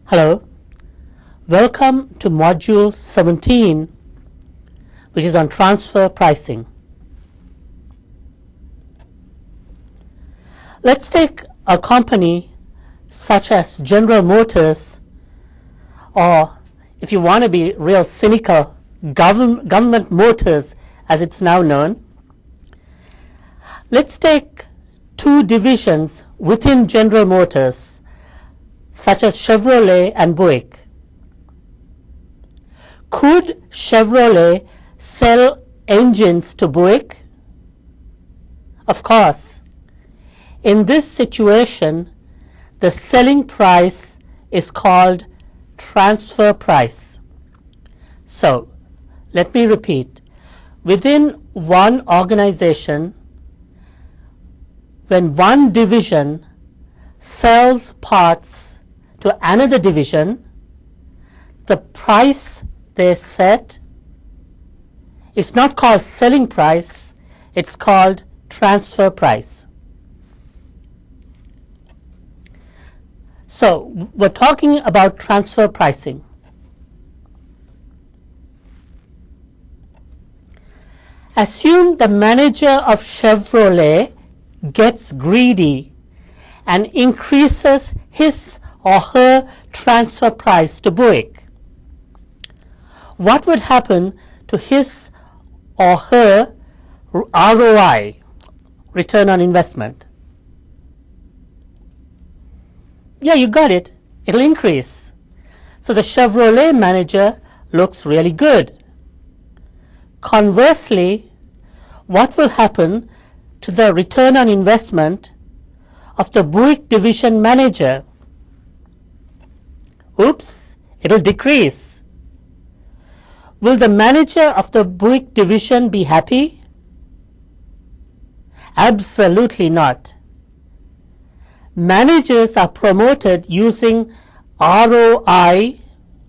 Hello, welcome to Module 17, which is on transfer pricing. Let's take a company such as General Motors, or if you want to be real cynical, Government Motors as it's now known. Let's take two divisions within General Motors, such as Chevrolet and Buick. Could Chevrolet sell engines to Buick? Of course. In this situation, the selling price is called transfer price. So, let me repeat. Within one organization, when one division sells parts to another division, the price they set is not called selling price, it's called transfer price. So we're talking about transfer pricing. Assume the manager of Chevrolet gets greedy and increases his or her transfer price to Buick. What would happen to his or her ROI, return on investment? Yeah, you got it. It'll increase. So the Chevrolet manager looks really good. Conversely, what will happen to the return on investment of the Buick division manager? Oops, it'll decrease. Will the manager of the Buick division be happy? Absolutely not. Managers are promoted using ROI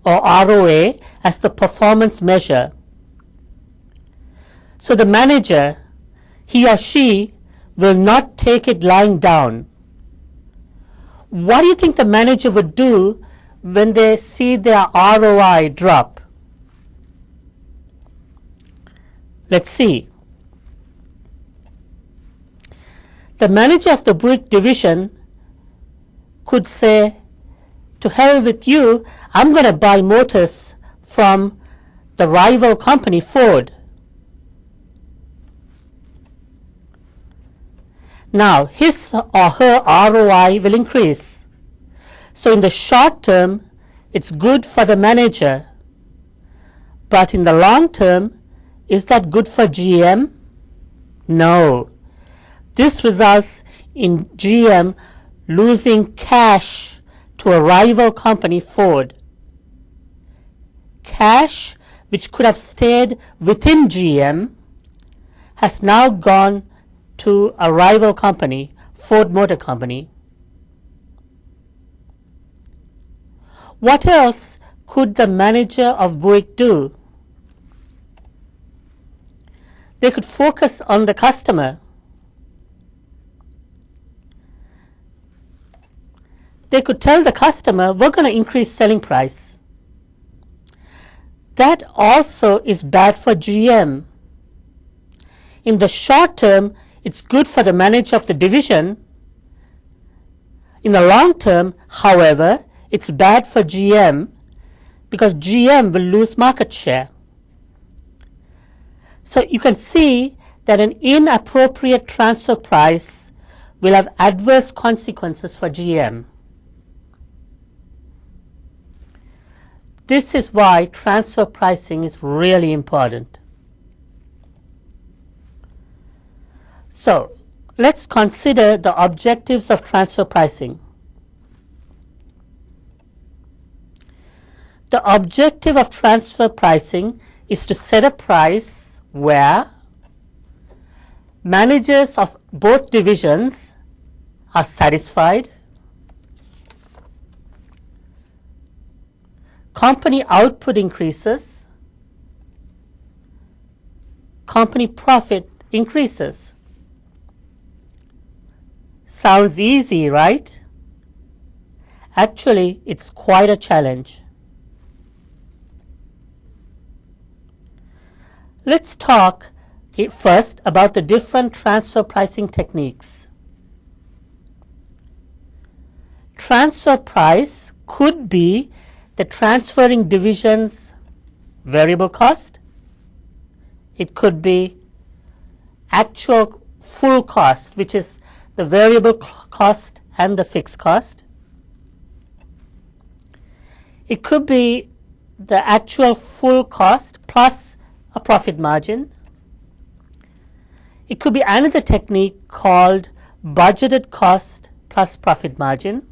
or ROA as the performance measure. So the manager, he or she, will not take it lying down. What do you think the manager would do when they see their ROI drop? Let's see. The manager of the Buick division could say, to hell with you, I'm going to buy motors from the rival company, Ford. Now, his or her ROI will increase. So in the short term, it's good for the manager. But in the long term, is that good for GM? No. This results in GM losing cash to a rival company, Ford. Cash, which could have stayed within GM, has now gone to a rival company, Ford Motor Company. What else could the manager of Buick do? They could focus on the customer. They could tell the customer, we're going to increase selling price. That also is bad for GM. In the short term, it's good for the manager of the division. In the long term, however, it's bad for GM because GM will lose market share. So you can see that an inappropriate transfer price will have adverse consequences for GM. This is why transfer pricing is really important. So let's consider the objectives of transfer pricing. The objective of transfer pricing is to set a price where managers of both divisions are satisfied, company output increases, company profit increases. Sounds easy, right? Actually, it's quite a challenge. Let's talk first about the different transfer pricing techniques. Transfer price could be the transferring division's variable cost. It could be actual full cost, which is the variable cost and the fixed cost. It could be the actual full cost plus a profit margin. It could be another technique called budgeted cost plus profit margin.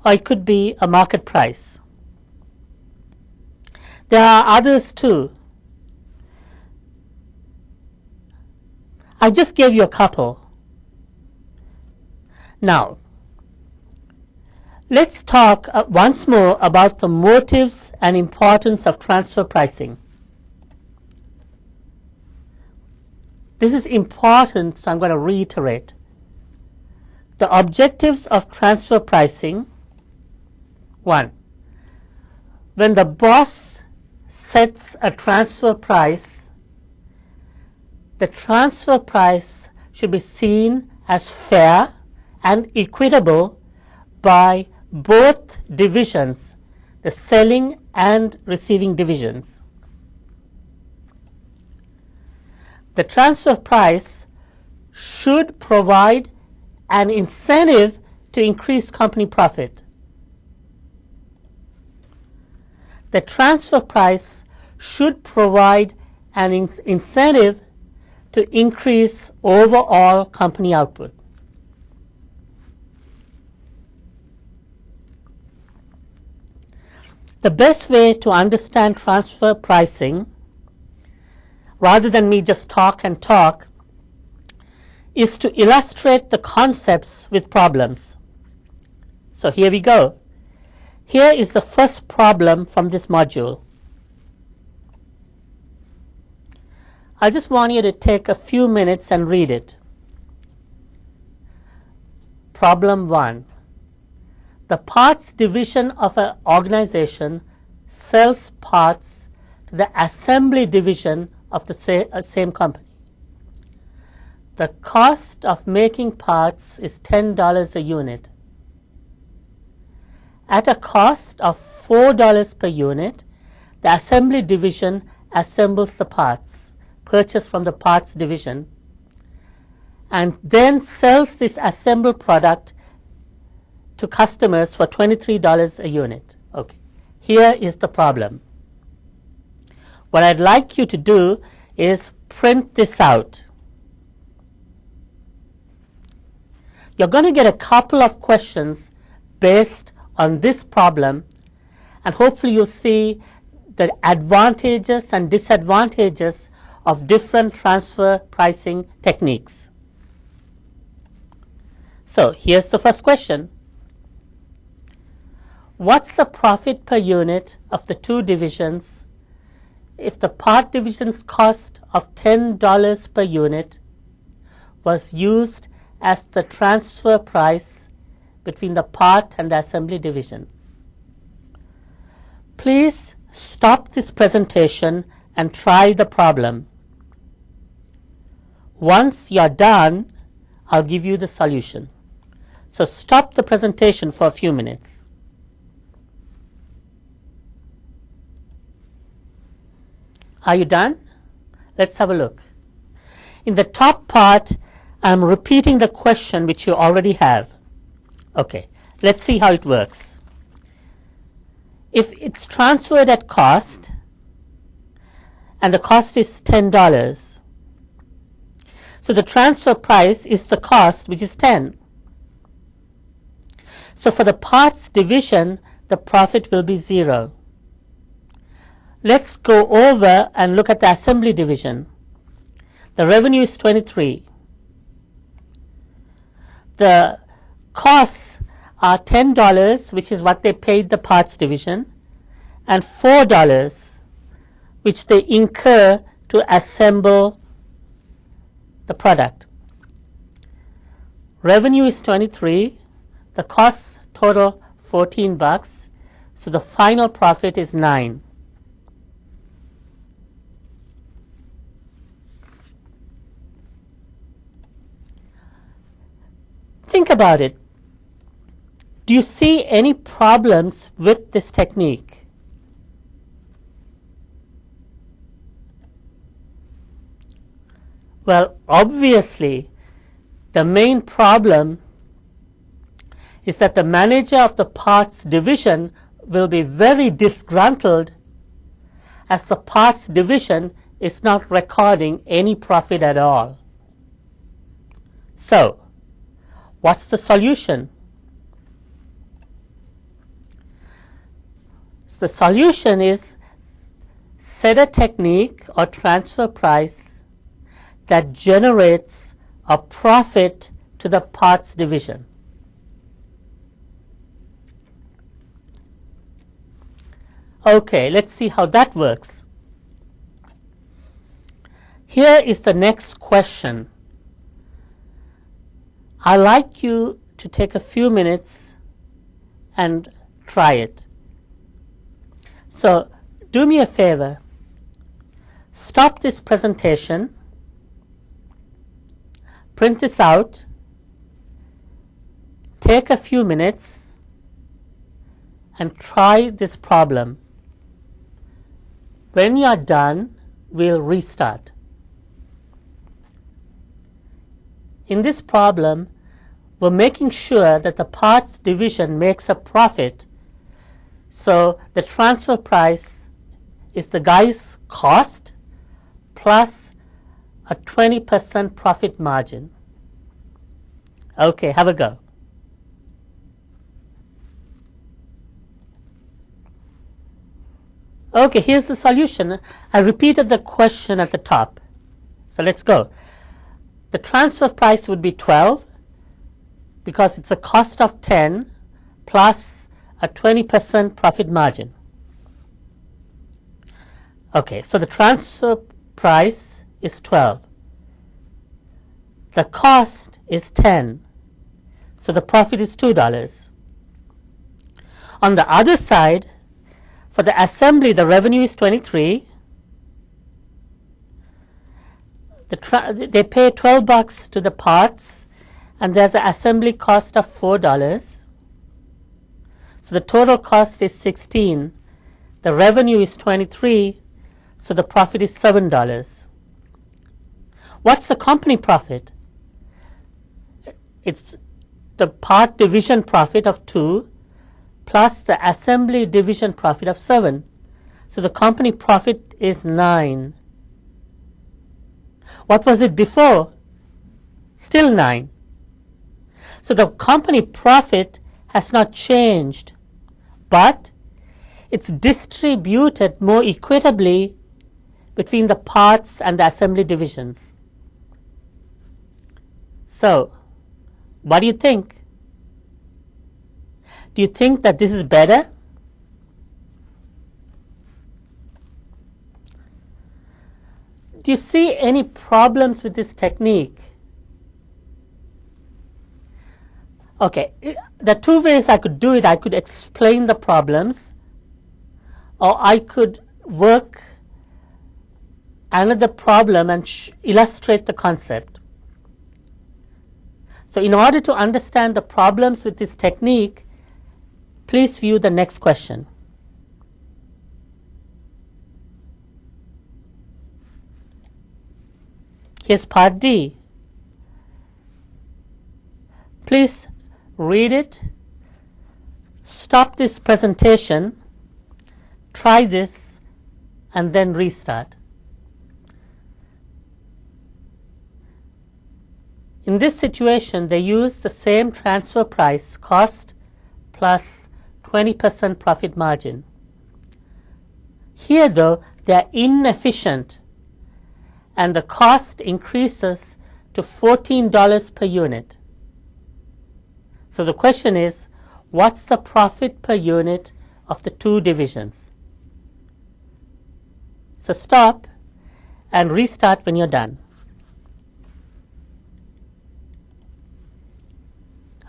Or it could be a market price. There are others too. I just gave you a couple. Now, let's talk once more about the motives and importance of transfer pricing. This is important, so I'm going to reiterate. The objectives of transfer pricing: 1. When the boss sets a transfer price, the transfer price should be seen as fair and equitable by both divisions, the selling and receiving divisions. The transfer price should provide an incentive to increase company profit. The transfer price should provide an incentive to increase overall company output. The best way to understand transfer pricing, rather than me just talk and talk, is to illustrate the concepts with problems. So here we go. Here is the first problem from this module. I just want you to take a few minutes and read it. Problem 1. The parts division of an organization sells parts to the assembly division of the same company. The cost of making parts is $10 a unit. At a cost of $4 per unit, the assembly division assembles the parts purchased from the parts division and then sells this assembled product to customers for $23 a unit. Okay. Here is the problem. What I'd like you to do is print this out. You're going to get a couple of questions based on this problem, and hopefully you'll see the advantages and disadvantages of different transfer pricing techniques. So here's the first question. What's the profit per unit of the two divisions if the part division's cost of $10 per unit was used as the transfer price between the part and the assembly division? Please stop this presentation and try the problem. Once you're done, I'll give you the solution. So stop the presentation for a few minutes. Are you done? Let's have a look. In the top part, I'm repeating the question which you already have. Okay, let's see how it works. If it's transferred at cost, and the cost is $10, so the transfer price is the cost, which is 10. So for the parts division, the profit will be 0. Let's go over and look at the assembly division. The revenue is 23. The costs are $10, which is what they paid the parts division, and $4, which they incur to assemble the product. Revenue is 23. The costs total $14, so the final profit is 9. Think about it. Do you see any problems with this technique? Well, obviously, the main problem is that the manager of the parts division will be very disgruntled, as the parts division is not recording any profit at all. So, what's the solution? So the solution is set a technique or transfer price that generates a profit to the parts division. Okay, let's see how that works. Here is the next question. I'd like you to take a few minutes and try it. So, do me a favor. Stop this presentation, print this out, take a few minutes, and try this problem. When you are done, we'll restart. In this problem, we're making sure that the parts division makes a profit. So the transfer price is the guy's cost plus a 20% profit margin. Okay, have a go. Okay, here's the solution. I repeated the question at the top. So let's go. The transfer price would be 12 because it's a cost of 10 plus a 20% profit margin. Okay, so the transfer price is 12. The cost is 10. So the profit is $2. On the other side, for the assembly, the revenue is 23. They pay $12 to the parts, and there's an assembly cost of $4. So the total cost is 16. The revenue is 23, so the profit is $7. What's the company profit? It's the part division profit of 2 plus the assembly division profit of 7. So the company profit is 9. What was it before? Still 9. So the company profit has not changed, but it's distributed more equitably between the parts and the assembly divisions. So, what do you think? Do you think that this is better? Do you see any problems with this technique? Okay, there are two ways I could do it. I could explain the problems, or I could work another problem and illustrate the concept. So in order to understand the problems with this technique, please view the next question. Here's part D. Please read it, stop this presentation, try this, and then restart. In this situation, they use the same transfer price, cost plus 20% profit margin. Here, though, they are inefficient, and the cost increases to $14 per unit. So the question is, what's the profit per unit of the two divisions? So stop and restart when you're done.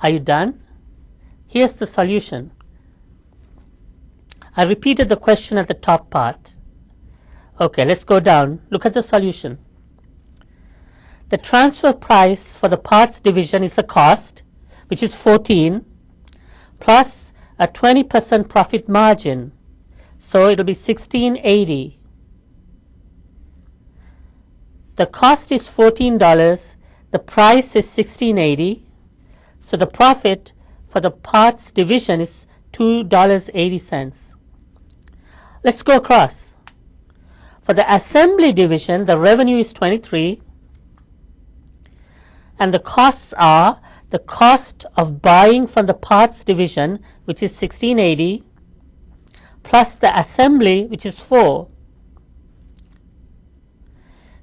Are you done? Here's the solution. I repeated the question at the top part. Okay, let's go down. Look at the solution. The transfer price for the parts division is the cost, which is 14, plus a 20% profit margin. So it will be 1680. The cost is $14. The price is 1680. So the profit for the parts division is $2.80. Let's go across. For the assembly division, the revenue is 23, and the costs are the cost of buying from the parts division, which is 1680, plus the assembly, which is 4.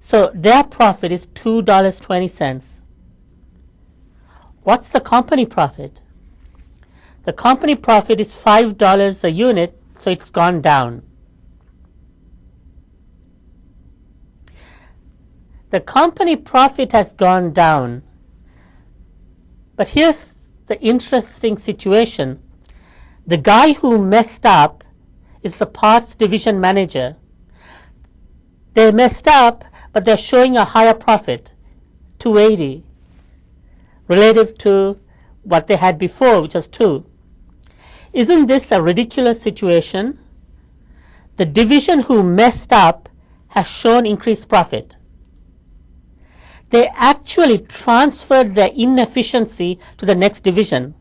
So their profit is $2.20. What's the company profit? The company profit is $5 a unit, so it's gone down. The company profit has gone down. But here's the interesting situation. The guy who messed up is the parts division manager. They messed up, but they're showing a higher profit, 280, relative to what they had before, which was 2. Isn't this a ridiculous situation? The division who messed up has shown increased profit. They actually transferred their inefficiency to the next division.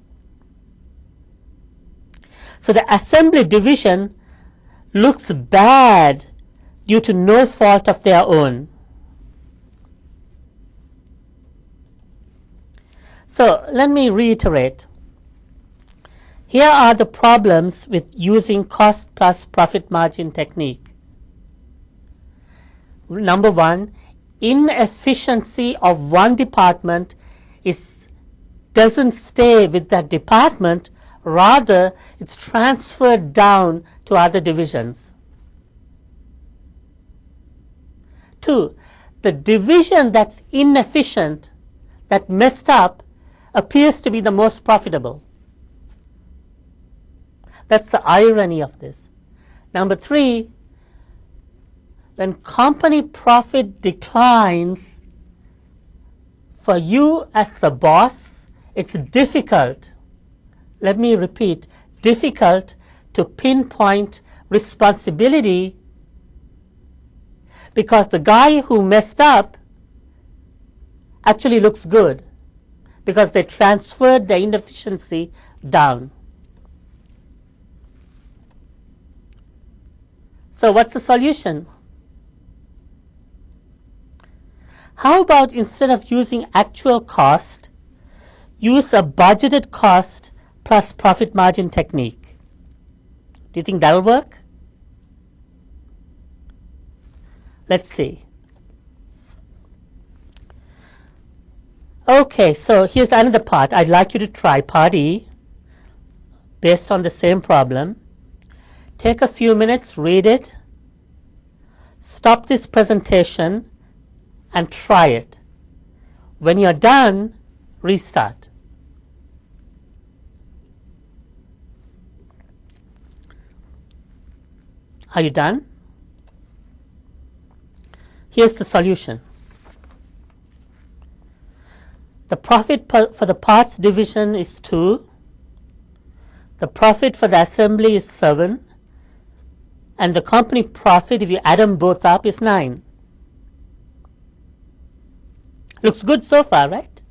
So the assembly division looks bad due to no fault of their own. So let me reiterate. Here are the problems with using cost plus profit margin technique. Number 1, inefficiency of one department doesn't stay with that department, rather it's transferred down to other divisions. 2, the division that's inefficient, that messed up, appears to be the most profitable. That's the irony of this. Number 3, when company profit declines, for you as the boss, it's difficult, let me repeat, difficult to pinpoint responsibility, because the guy who messed up actually looks good, because they transferred the inefficiency down. So what's the solution? How about instead of using actual cost, use a budgeted cost plus profit margin technique? Do you think that'll work? Let's see. Okay, so here's another part. I'd like you to try part E based on the same problem. Take a few minutes, read it, stop this presentation, and try it. When you're done, restart. Are you done? Here's the solution. The profit for the parts division is 2. The profit for the assembly is 7. And the company profit, if you add them both up, is 9. Looks good so far, right?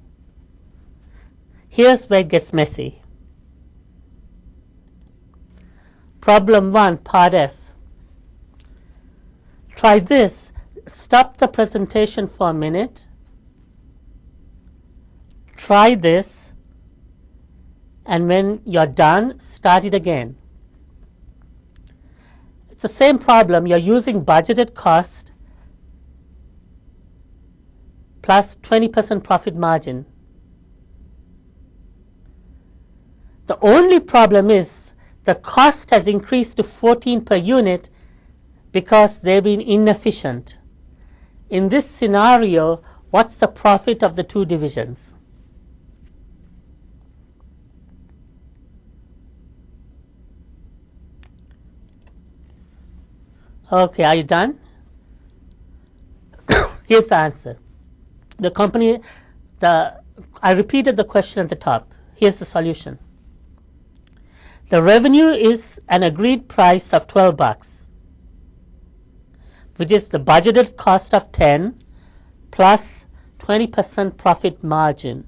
Here's where it gets messy. Problem 1, part F. Try this. Stop the presentation for a minute. Try this. And when you're done, start it again. It's the same problem. You're using budgeted cost plus 20% profit margin. The only problem is the cost has increased to 14 per unit because they've been inefficient. In this scenario, what's the profit of the two divisions? Okay, are you done? Here's the answer. I repeated the question at the top. Here's the solution. The revenue is an agreed price of $12, which is the budgeted cost of 10 plus 20% profit margin.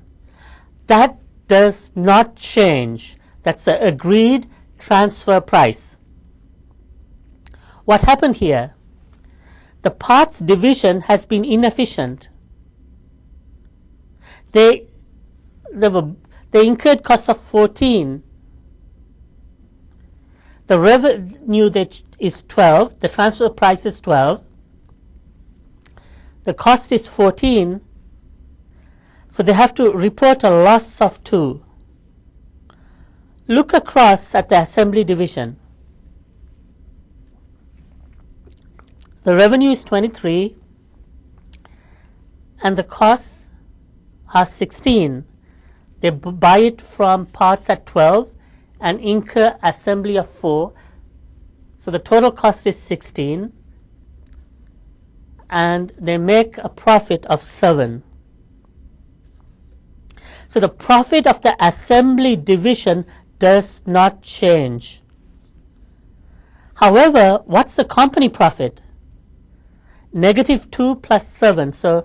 That does not change. That's the agreed transfer price. What happened here? The parts division has been inefficient. They incurred costs of 14. The revenue is 12. The transfer price is 12. The cost is 14. So they have to report a loss of 2. Look across at the assembly division. The revenue is 23 and the costs are 16. They buy it from parts at 12 and incur assembly of 4. So the total cost is 16 and they make a profit of 7. So the profit of the assembly division does not change. However, what's the company profit? -2 plus 7. So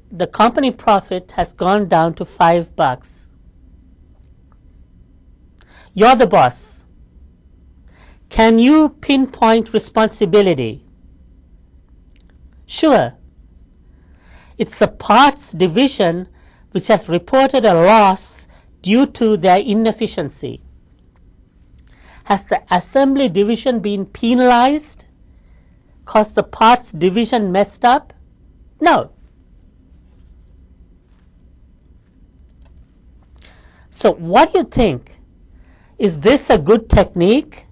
the company profit has gone down to $5. You're the boss. Can you pinpoint responsibility? Sure. It's the parts division which has reported a loss due to their inefficiency. Has the assembly division been penalized because the parts division messed up? No. So what do you think? Is this a good technique?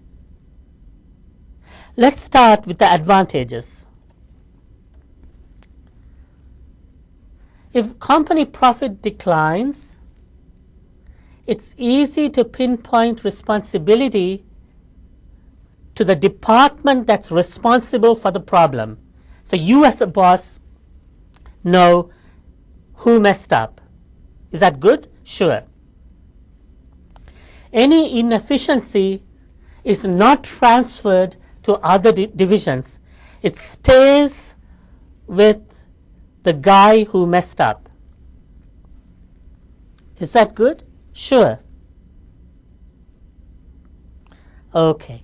Let's start with the advantages. If company profit declines, it's easy to pinpoint responsibility to the department that's responsible for the problem. So you as the boss know who messed up. Is that good? Sure. Any inefficiency is not transferred to other divisions. It stays with the guy who messed up. Is that good? Sure. Okay.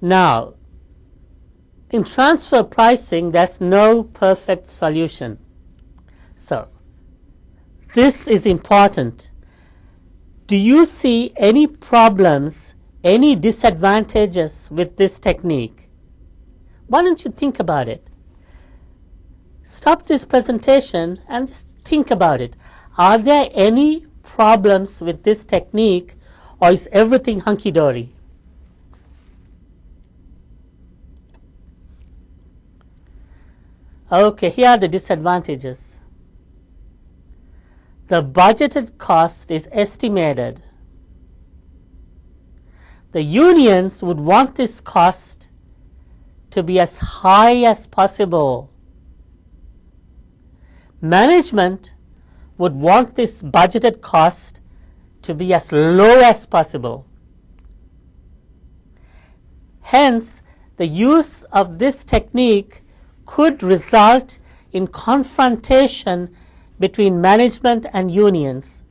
Now, in transfer pricing, there's no perfect solution. So, this is important. Do you see any problems, any disadvantages with this technique? Why don't you think about it? Stop this presentation and just think about it. Are there any problems with this technique, or is everything hunky-dory? Okay, here are the disadvantages. The budgeted cost is estimated. The unions would want this cost to be as high as possible. Management would want this budgeted cost to be as low as possible. Hence, the use of this technique could result in confrontation between management and unions.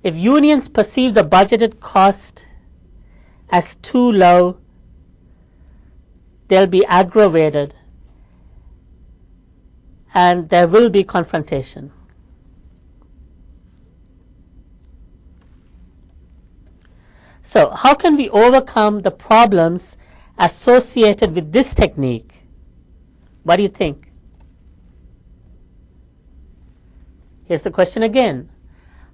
If unions perceive the budgeted cost as too low, they'll be aggravated and there will be confrontation. So, how can we overcome the problems associated with this technique? What do you think? Here's the question again.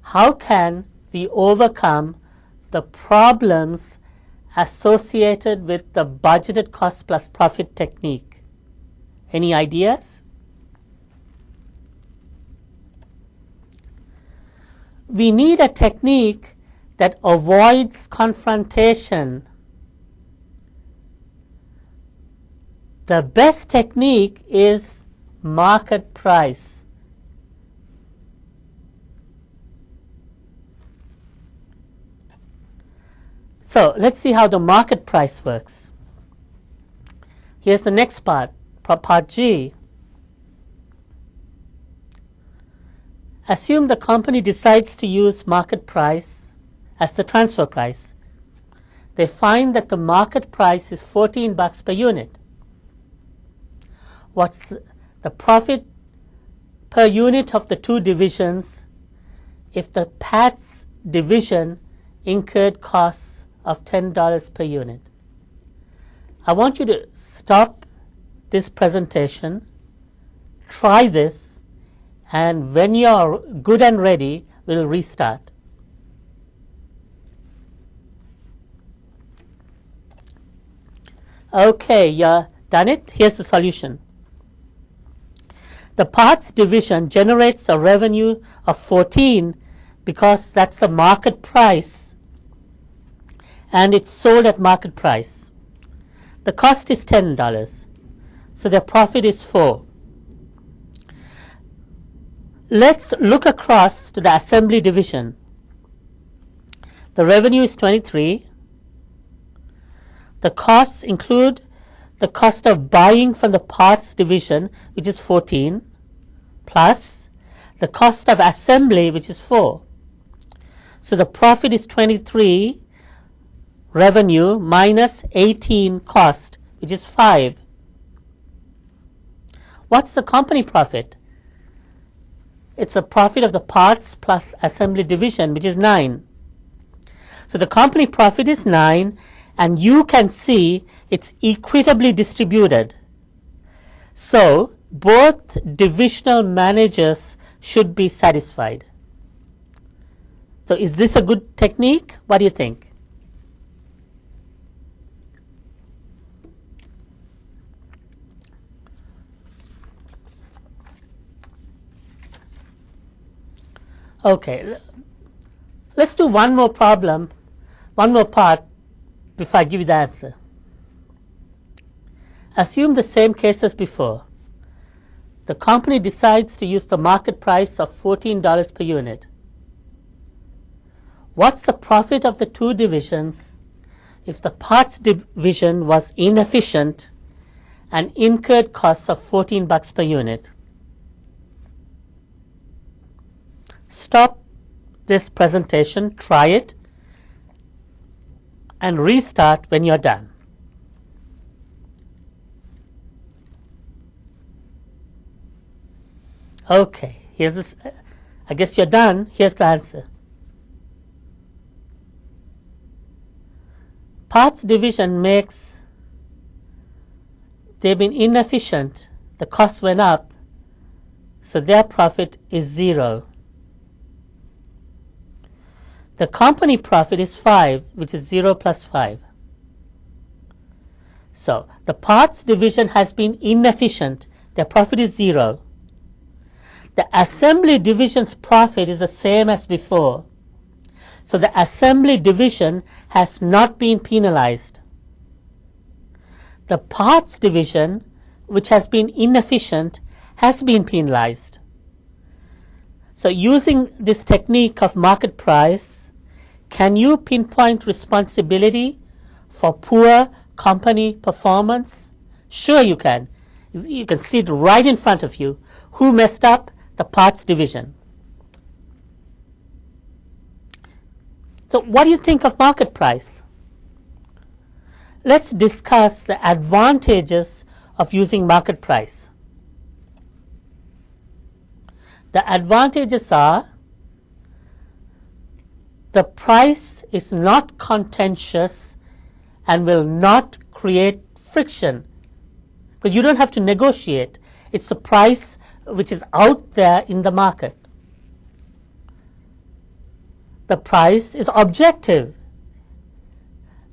How can we overcome the problems associated with the budgeted cost plus profit technique? Any ideas? We need a technique that avoids confrontation The best technique is market price. So let's see how the market price works. Here's the next part, part G. Assume the company decides to use market price as the transfer price. They find that the market price is $14 per unit. What's the profit per unit of the two divisions if the PATS division incurred costs of $10 per unit? I want you to stop this presentation, try this, and when you're good and ready, we'll restart. Okay, you're done it? Here's the solution. The parts division generates a revenue of 14 because that's the market price and it's sold at market price. The cost is $10, so their profit is 4. Let's look across to the assembly division. The revenue is 23. The costs include the cost of buying from the parts division, which is 14, plus the cost of assembly, which is 4. So the profit is 23 revenue minus 18 cost, which is 5. What's the company profit? It's a profit of the parts plus assembly division, which is 9. So the company profit is 9, and you can see it's equitably distributed. So both divisional managers should be satisfied. So is this a good technique? What do you think? Okay, let's do one more problem, one more part before I give you the answer. Assume the same case as before. The company decides to use the market price of $14 per unit. What's the profit of the two divisions if the parts division was inefficient and incurred costs of $14 per unit? Stop this presentation, try it, and restart when you're done. Okay, here's this. I guess you're done. Here's the answer. Parts division makes, they've been inefficient. The cost went up, so their profit is 0. The company profit is 5, which is 0 plus 5. So the parts division has been inefficient. Their profit is 0. The assembly division's profit is the same as before. So the assembly division has not been penalized. The parts division, which has been inefficient, has been penalized. So using this technique of market price, can you pinpoint responsibility for poor company performance? Sure you can. You can see it right in front of you. Who messed up? The parts division. So what do you think of market price? Let's discuss the advantages of using market price. The advantages are: the price is not contentious and will not create friction, because you don't have to negotiate. It's the price which is out there in the market. The price is objective.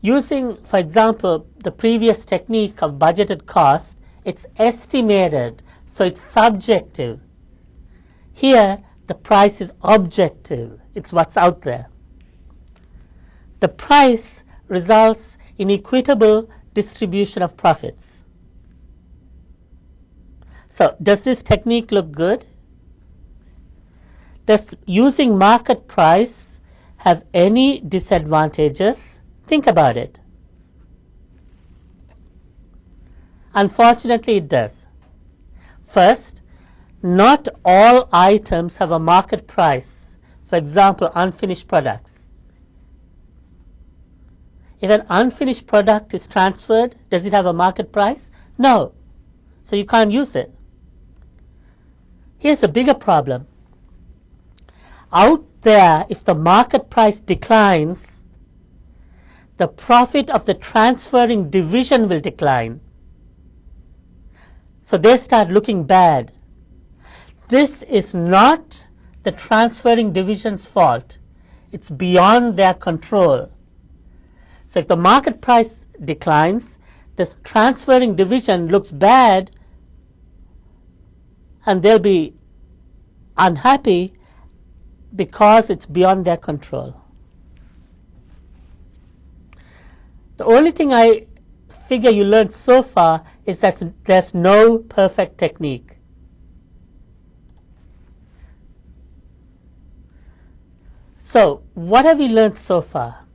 Using, for example, the previous technique of budgeted cost, it's estimated, so it's subjective. Here, the price is objective. It's what's out there. The price results in equitable distribution of profits. So does this technique look good? Does using market price have any disadvantages? Think about it. Unfortunately, it does. First, not all items have a market price. For example, unfinished products. If an unfinished product is transferred, does it have a market price? No. So you can't use it. Here's a bigger problem. Out there, if the market price declines, the profit of the transferring division will decline. So they start looking bad. This is not the transferring division's fault. It's beyond their control. So if the market price declines, this transferring division looks bad and they'll be unhappy because it's beyond their control. The only thing I figure you learned so far is that there's no perfect technique. So what have we learned so far?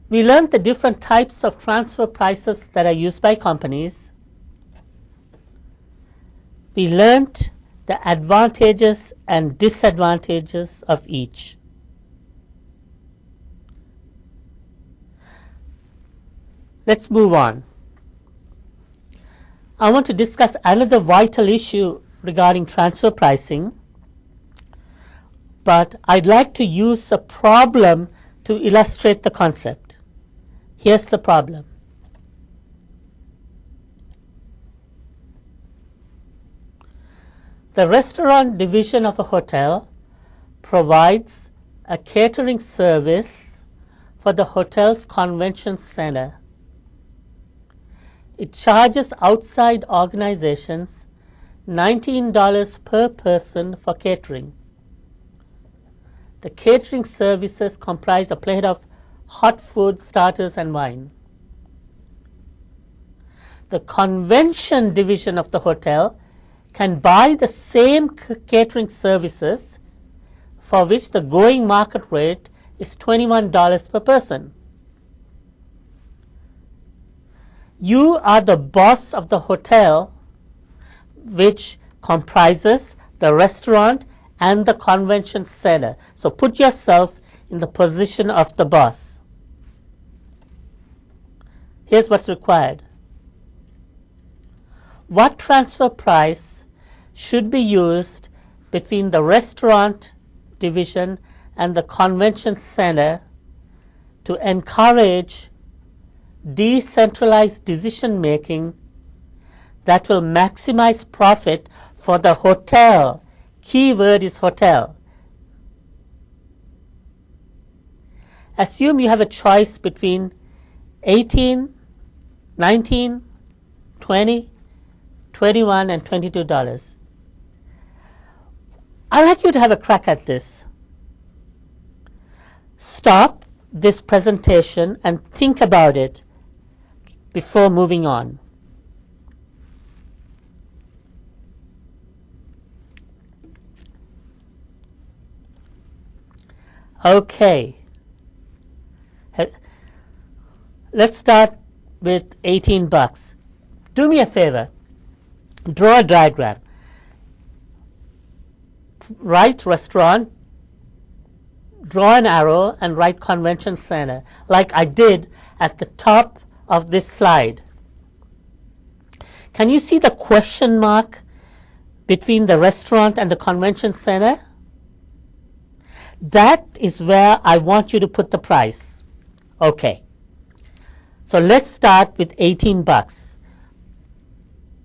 We learned the different types of transfer prices that are used by companies. We learned the advantages and disadvantages of each. Let's move on. I want to discuss another vital issue regarding transfer pricing, but I'd like to use a problem to illustrate the concept. Here's the problem. The restaurant division of a hotel provides a catering service for the hotel's convention center. It charges outside organizations $19 per person for catering. The catering services comprise a plate of hot food, starters, and wine. The convention division of the hotel can buy the same catering services for which the going market rate is $21 per person. You are the boss of the hotel, which comprises the restaurant and the convention center. So put yourself in the position of the boss. Here's what's required. What transfer price should be used between the restaurant division and the convention center to encourage decentralized decision making that will maximize profit for the hotel? Key word is hotel. Assume you have a choice between 18, 19, 20, 21, and $22. I'd like you to have a crack at this. Stop this presentation and think about it before moving on. Okay. Let's start with $18. Do me a favor. Draw a diagram. Write restaurant, draw an arrow, and write convention center, like I did at the top of this slide. Can you see the question mark between the restaurant and the convention center? That is where I want you to put the price. Okay. So let's start with $18.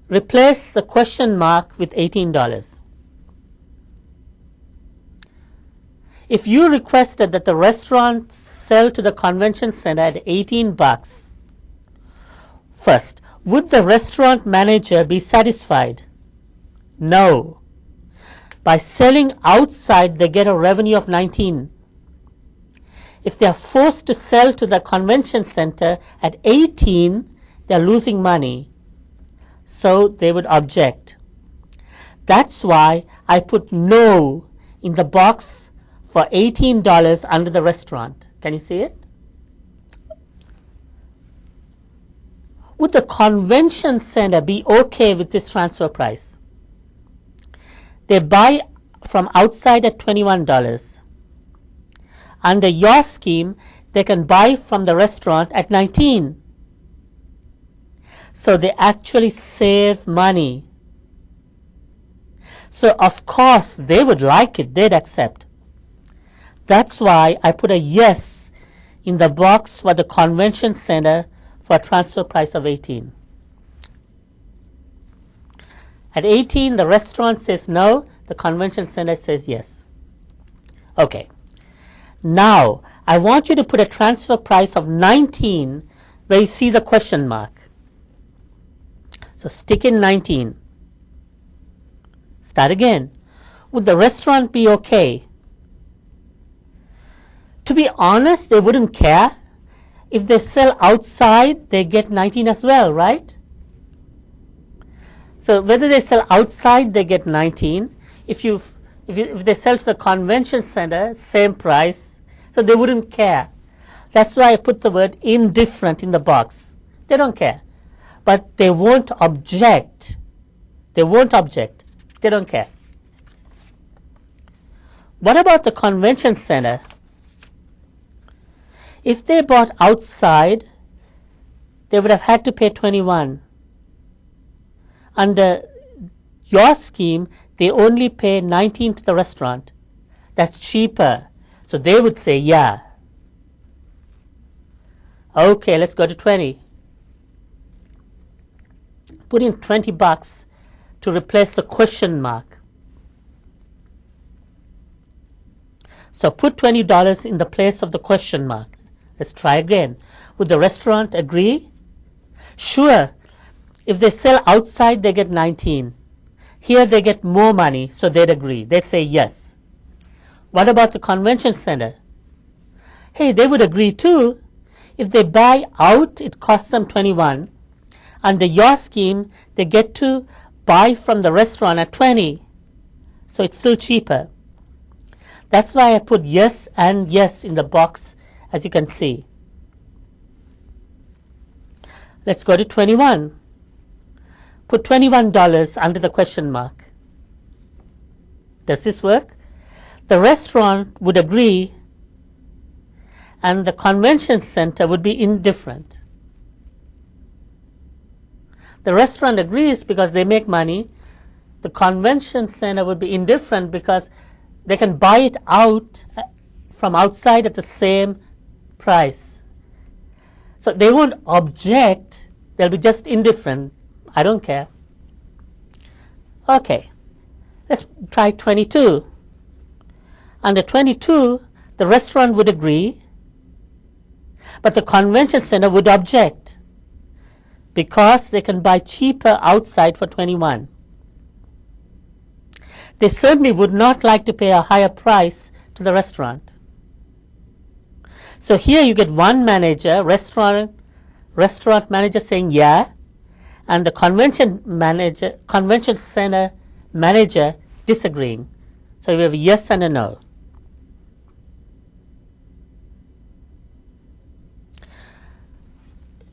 Replace the question mark with $18. If you requested that the restaurant sell to the convention center at $18, first, would the restaurant manager be satisfied? No. By selling outside, they get a revenue of $19. If they are forced to sell to the convention center at $18, they are losing money. so they would object. That's why I put no in the box for $18 under the restaurant. Can you see it? Would the convention center be okay with this transfer price? They buy from outside at $21. Under your scheme, they can buy from the restaurant at $19. So they actually save money. So of course they would like it, they'd accept. That's why I put a yes in the box for the convention center for a transfer price of $18. At $18, the restaurant says no, the convention center says yes. Okay. Now, I want you to put a transfer price of $19 where you see the question mark. So stick in 19. Start again. Would the restaurant be okay? To be honest, they wouldn't care. If they sell outside, they get 19 as well, right? So whether they sell outside, they get 19. If they sell to the convention center, same price. So they wouldn't care. That's why I put the word indifferent in the box. They don't care. But they won't object. They won't object. They don't care. What about the convention center? If they bought outside, they would have had to pay 21. Under your scheme, they only pay 19 to the restaurant. That's cheaper. So they would say, yeah. Okay, let's go to 20. Put in $20 to replace the question mark. So put $20 in the place of the question mark. Let's try again. Would the restaurant agree? Sure. If they sell outside, they get 19. Here they get more money, so they'd agree. They'd say yes. What about the convention center? Hey, they would agree too. If they buy out, it costs them 21. Under your scheme, they get to buy from the restaurant at 20. So it's still cheaper. That's why I put yes and yes in the box, as you can see. Let's go to 21. Put $21 under the question mark. Does this work? The restaurant would agree and the convention center would be indifferent. The restaurant agrees because they make money. The convention center would be indifferent because they can buy it out from outside at the same price. So they won't object. They'll be just indifferent. I don't care. Okay, let's try 22. Under 22, the restaurant would agree, but the convention center would object because they can buy cheaper outside for 21. They certainly would not like to pay a higher price to the restaurant. So here you get one manager, restaurant manager saying yeah, and the convention center manager disagreeing. So we have a yes and a no.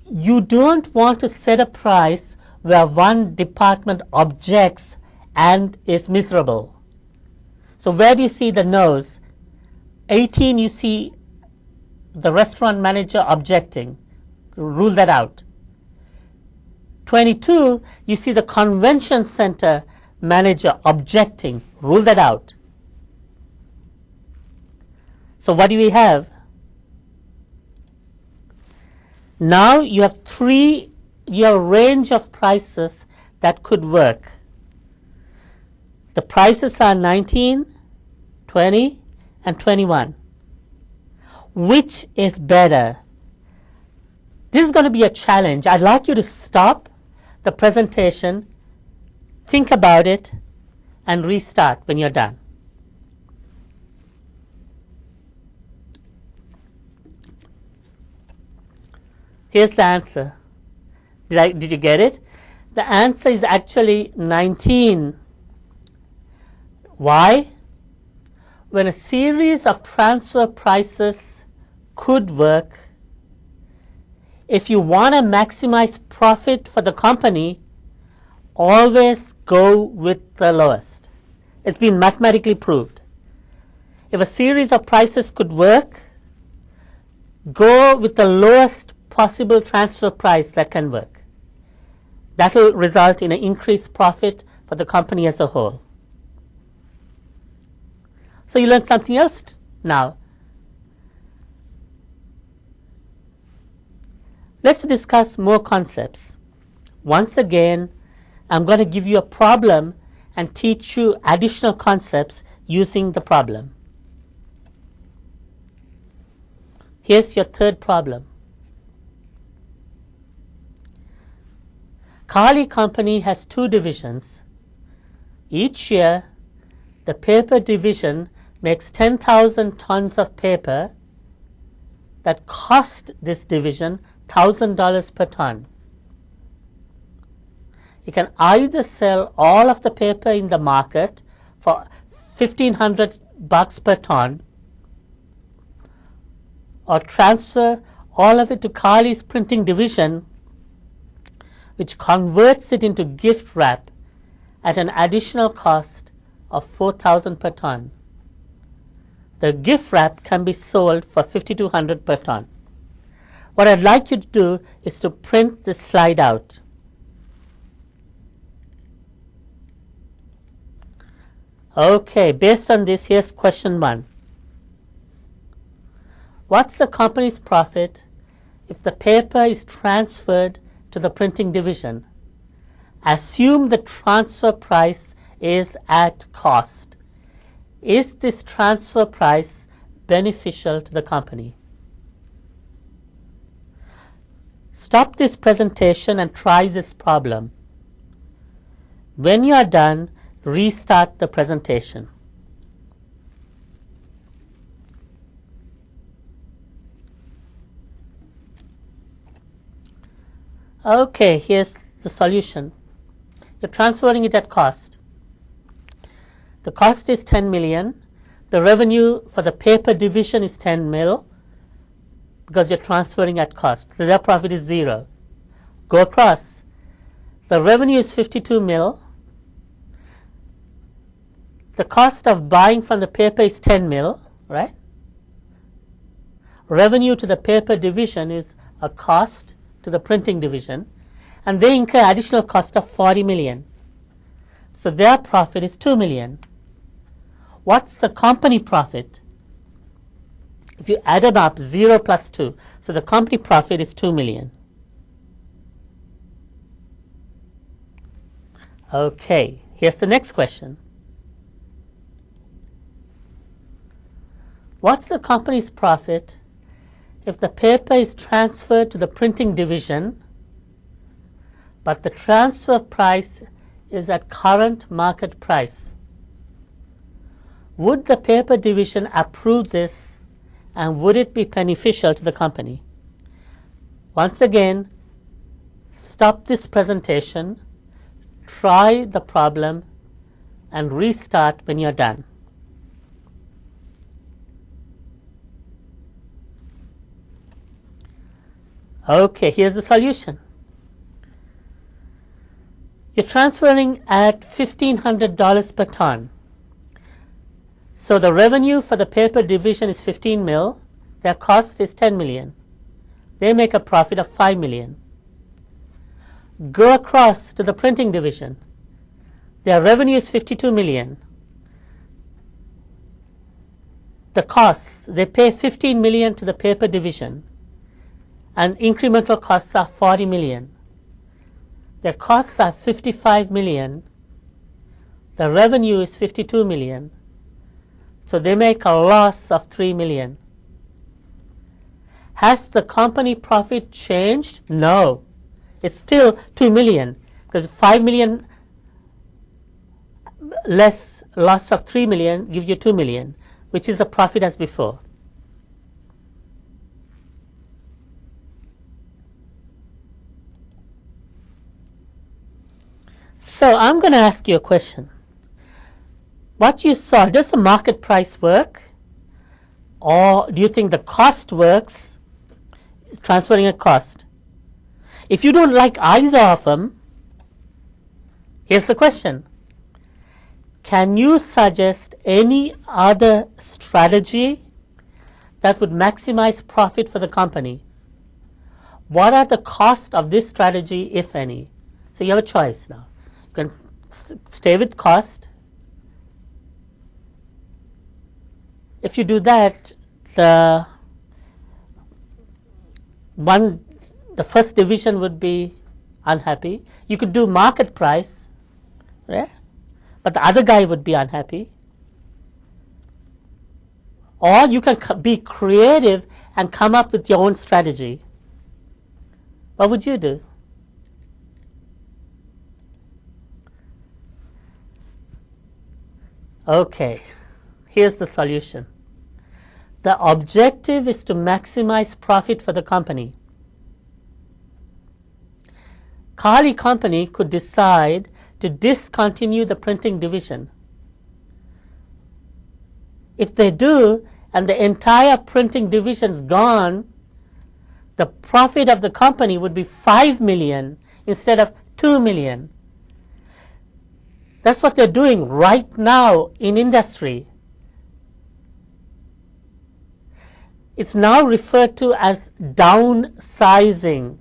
You don't want to set a price where one department objects and is miserable. So where do you see the no's? 18, you see the restaurant manager objecting. Rule that out. 22, you see the convention center manager objecting. Rule that out. So what do we have? Now you have your range of prices that could work. The prices are 19, 20, and 21. Which is better? This is going to be a challenge. I'd like you to stop the presentation, think about it, and restart when you're done. Here's the answer. Did you get it? The answer is actually 19. Why? When a series of transfer prices could work, if you want to maximize profit for the company, always go with the lowest. It's been mathematically proved. If a series of prices could work, go with the lowest possible transfer price that can work. That will result in an increased profit for the company as a whole. So you learned something else now. Let's discuss more concepts. Once again, I'm going to give you a problem and teach you additional concepts using the problem. Here's your third problem. Carly Company has 2 divisions. Each year, the paper division makes 10,000 tons of paper that cost this division $1,000 per ton. You can either sell all of the paper in the market for $1,500 per ton, or transfer all of it to Carly's printing division, which converts it into gift wrap at an additional cost of $4,000 per ton. The gift wrap can be sold for $5,200 per ton. What I'd like you to do is to print this slide out. Okay, based on this, here's question 1. What's the company's profit if the paper is transferred to the printing division? Assume the transfer price is at cost. Is this transfer price beneficial to the company? Stop this presentation and try this problem. When you are done, restart the presentation. Okay, here's the solution. You're transferring it at cost. The cost is 10 million. The revenue for the paper division is 10 mil because you're transferring at cost. So their profit is 0. Go across. The revenue is 52 mil. The cost of buying from the paper is 10 mil, right? Revenue to the paper division is a cost to the printing division, and they incur additional cost of 40 million. So their profit is 2 million. What's the company profit? If you add them up, 0 plus 2. So the company profit is 2 million. Okay, here's the next question. What's the company's profit if the paper is transferred to the printing division, but the transfer price is at current market price? Would the paper division approve this, and would it be beneficial to the company? Once again, stop this presentation, try the problem, and restart when you're done. Okay, here's the solution. You're transferring at $1,500 per ton. So the revenue for the paper division is 15 mil. Their cost is 10 million. They make a profit of 5 million. Go across to the printing division. Their revenue is 52 million. The costs, they pay 15 million to the paper division, and incremental costs are 40 million. Their costs are 55 million. The revenue is 52 million. So they make a loss of 3 million. Has the company profit changed? No. It's still 2 million because 5 million less loss of 3 million gives you 2 million, which is the profit as before. So I'm going to ask you a question. What you saw, does the market price work? Or do you think the cost works, transferring a cost? If you don't like either of them, here's the question. Can you suggest any other strategy that would maximize profit for the company? What are the costs of this strategy, if any? So you have a choice now. You can stay with cost. If you do that, the first division would be unhappy. You could do market price, right? But the other guy would be unhappy. Or you can be creative and come up with your own strategy. What would you do? Okay, here's the solution. The objective is to maximize profit for the company. Kali company could decide to discontinue the printing division. If they do, and the entire printing division is gone, the profit of the company would be 5 million instead of 2 million. That's what they're doing right now in industry. It's now referred to as downsizing,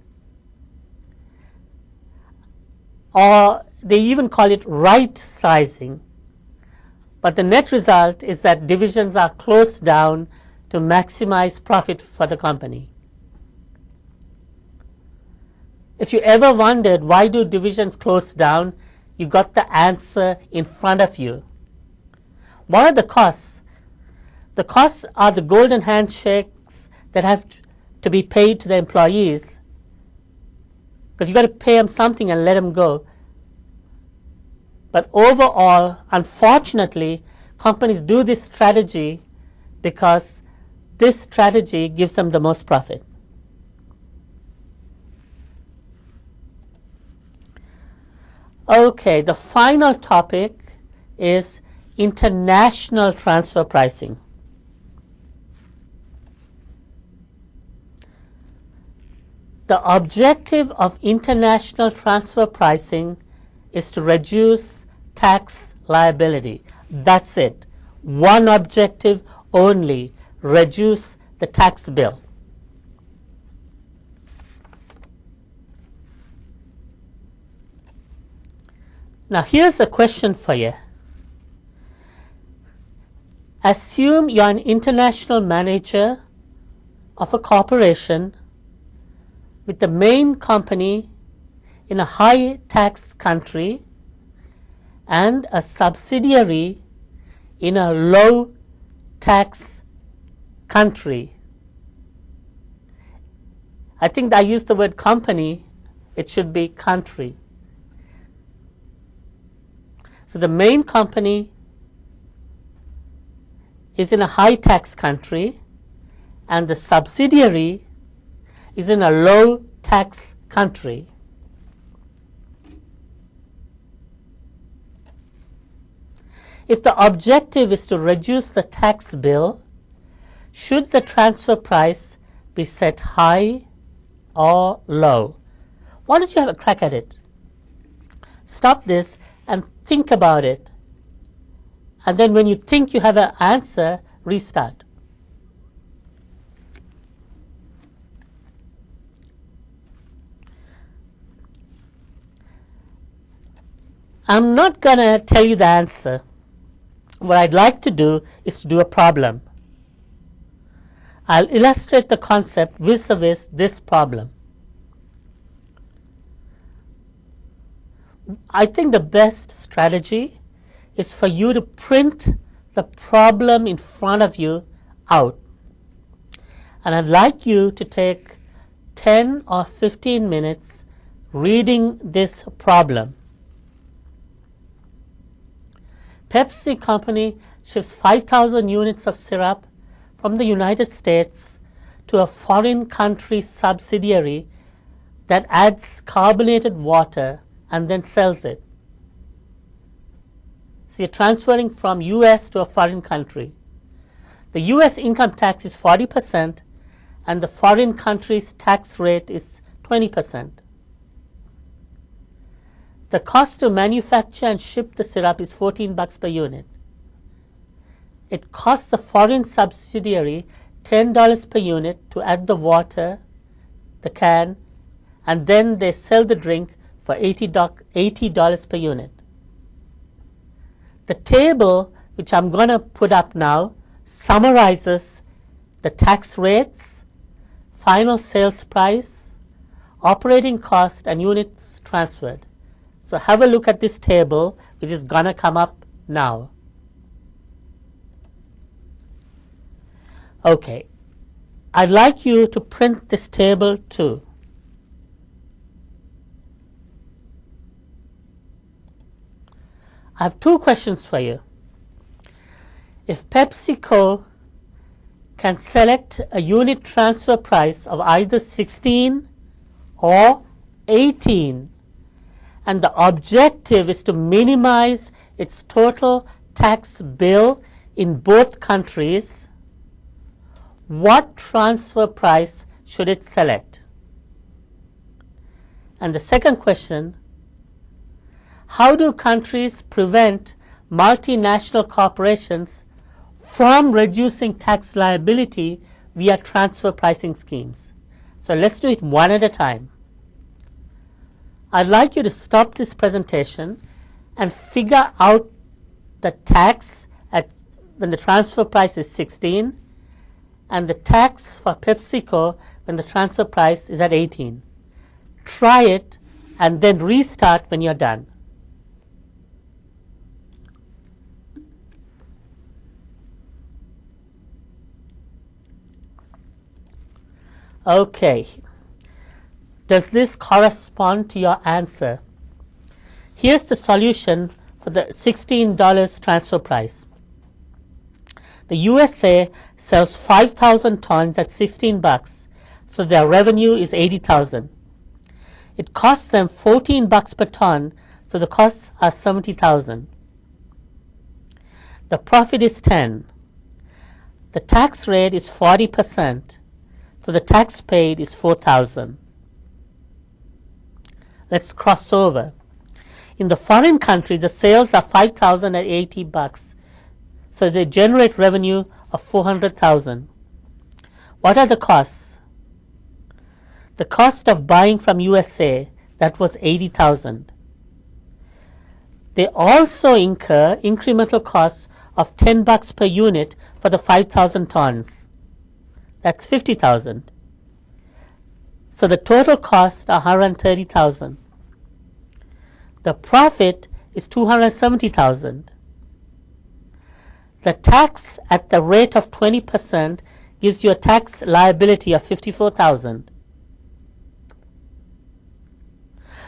or they even call it right sizing. But the net result is that divisions are closed down to maximize profit for the company. If you ever wondered why do divisions close down, you got the answer in front of you. What are the costs? The costs are the golden handshakes that have to be paid to the employees, because you got to pay them something and let them go. But overall, unfortunately, companies do this strategy because this strategy gives them the most profit. Okay, the final topic is international transfer pricing. The objective of international transfer pricing is to reduce tax liability. That's it. One objective only, reduce the tax bill. Now here's a question for you. Assume you're an international manager of a corporation with the main company in a high tax country and a subsidiary in a low tax country. I think I used the word company, it should be country. So the main company is in a high tax country and the subsidiary is in a low tax country. If the objective is to reduce the tax bill, should the transfer price be set high or low? Why don't you have a crack at it? Stop this and think about it. And then when you think you have an answer, restart. I'm not going to tell you the answer. What I'd like to do is to do a problem. I'll illustrate the concept vis-a-vis this problem. I think the best strategy is for you to print the problem in front of you out. And I'd like you to take 10 or 15 minutes reading this problem. Pepsi Company ships 5,000 units of syrup from the United States to a foreign country subsidiary that adds carbonated water and then sells it. So you're transferring from US to a foreign country. The US income tax is 40% and the foreign country's tax rate is 20%. The cost to manufacture and ship the syrup is $14 per unit. It costs the foreign subsidiary $10 per unit to add the water, the can, and then they sell the drink for $80 per unit. The table, which I'm going to put up now, summarizes the tax rates, final sales price, operating cost, and units transferred. So have a look at this table, which is going to come up now. Okay, I'd like you to print this table too. I have two questions for you. If PepsiCo can select a unit transfer price of either 16 or 18, and the objective is to minimize its total tax bill in both countries, what transfer price should it select? And the second question, how do countries prevent multinational corporations from reducing tax liability via transfer pricing schemes? So let's do it one at a time. I'd like you to stop this presentation and figure out the tax when the transfer price is 16 and the tax for PepsiCo when the transfer price is at 18. Try it and then restart when you're done. Okay, does this correspond to your answer? Here's the solution for the $16 transfer price. The USA sells 5,000 tons at $16, so their revenue is $80,000. It costs them $14 per ton, so the costs are $70,000. The profit is 10. The tax rate is 40%. So the tax paid is $4,000. Let's cross over. In the foreign country, the sales are $5,000 at $80, so they generate revenue of $400,000. What are the costs? The cost of buying from USA, that was $80,000. They also incur incremental costs of $10 per unit for the 5,000 tons. That's $50,000. So the total costs are $130,000. The profit is $270,000. The tax at the rate of 20% gives you a tax liability of $54,000.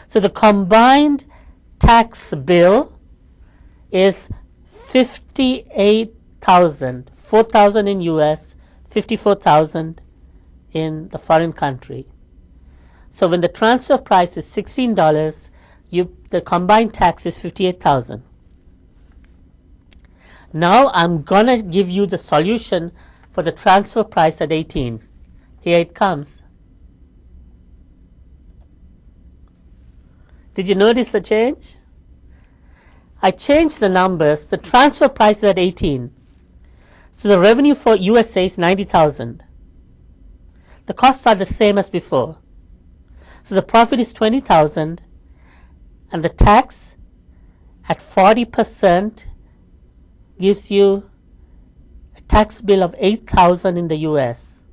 So the combined tax bill is $58,000, $4,000 in US, $54,000 in the foreign country. So when the transfer price is $16, the combined tax is $58,000. Now I'm going to give you the solution for the transfer price at 18. Here it comes. Did you notice the change? I changed the numbers. The transfer price is at 18. So the revenue for USA is $90,000. The costs are the same as before. So the profit is $20,000 and the tax at 40% gives you a tax bill of $8,000 in the US.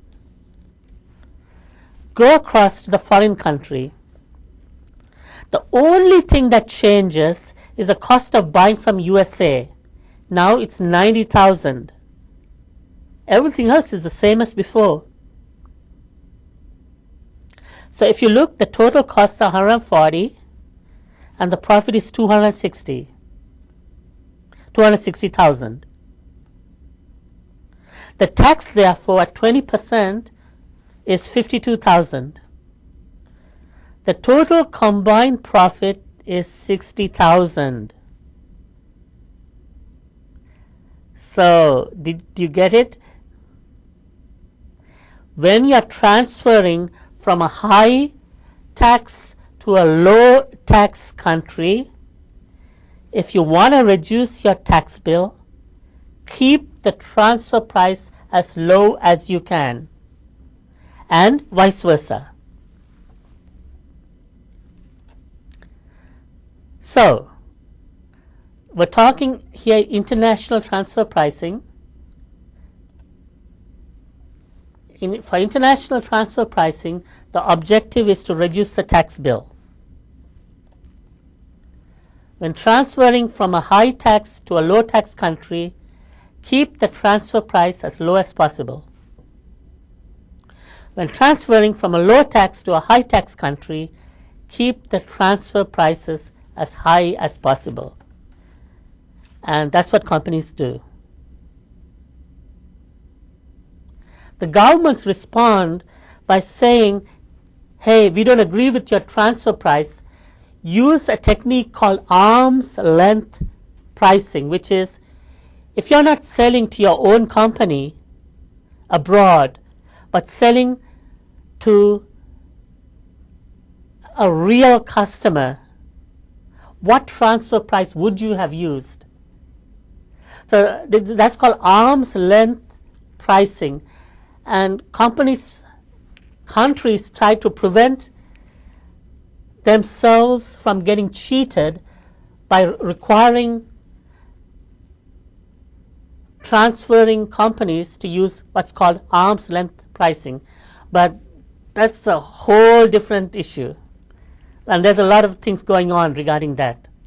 Go across to the foreign country. The only thing that changes is the cost of buying from USA. Now it's $90,000. Everything else is the same as before. So if you look, the total costs are $140 and the profit is $260,000. The tax, therefore, at 20% is $52,000. The total combined profit is $60,000. So did you get it? When you are transferring from a high tax to a low tax country, if you want to reduce your tax bill, keep the transfer price as low as you can, and vice versa. So we're talking here international transfer pricing. For international transfer pricing, the objective is to reduce the tax bill. When transferring from a high tax to a low tax country, keep the transfer price as low as possible. When transferring from a low tax to a high tax country, keep the transfer prices as high as possible. And that's what companies do. The governments respond by saying, hey, we don't agree with your transfer price. Use a technique called arm's length pricing, which is if you're not selling to your own company abroad, but selling to a real customer, what transfer price would you have used? So that's called arm's length pricing. And countries try to prevent themselves from getting cheated by requiring transferring companies to use what's called arm's length pricing. But that's a whole different issue. And there's a lot of things going on regarding that.